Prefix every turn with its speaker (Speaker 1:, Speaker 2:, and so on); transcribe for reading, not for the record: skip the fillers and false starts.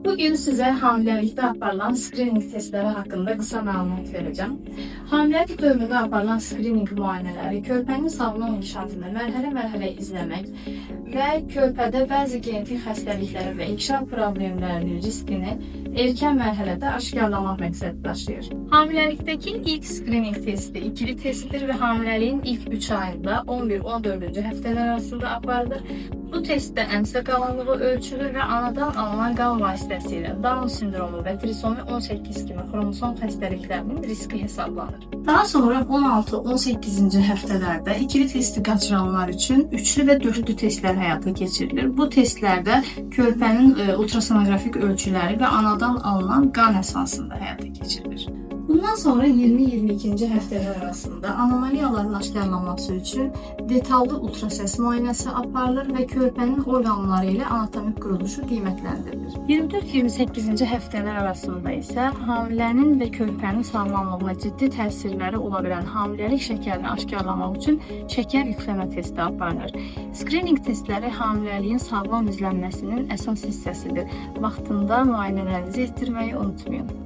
Speaker 1: Bugün size hamilelikte aparılan screening testleri hakkında kısa məlumat vereceğim. Hamilelik dövründə aparılan screening müayinələri körpənin sağlam inkişafını mərhələ-mərhələ izləmək və körpədə bəzi genetik xəstəlikləri və inkişaf problemlərinin riskini erkən mərhələdə aşkarlamaq məqsədi daşıyır. Hamiləlikdəki ilk screening testi ikili testdir və hamiləliyin ilk 3 ayında 11-14. həftələr arasında aparılır. Bu testdə əmsə qalınlığı ölçülür və anadan alınan qan vasitəsilə Down sindromu və trisomi 18 kimi xromosom xəstəliklərinin riski hesablanır. Daha sonra 16-18-ci həftələrdə ikili testi qaçıranlar üçün üçlü və dördlü testlər həyata keçirilir. Bu testlərdə körpənin ultrasonoqrafik ölçüləri və anadan alınan qan əsasında həyata keçirilir. Bundan sonra 20-22-ci həftələr arasında anomaliyaların aşkarlanması üçün detallı ultrasəs müayinəsi aparılır və körpənin orqanları ilə anatomik quruluşu qiymətləndirilir. 24-28-ci həftələr arasında isə hamilənin və körpənin sağlamlığına ciddi təsirləri ola bilən hamiləlik şəkərini aşkarlamaq üçün şəkər yükləmə testi aparılır. Screening testləri hamiləliyin sağlam izlənməsinin əsas hissəsidir. Vaxtında müayinələrinizi etdirməyi unutmayın.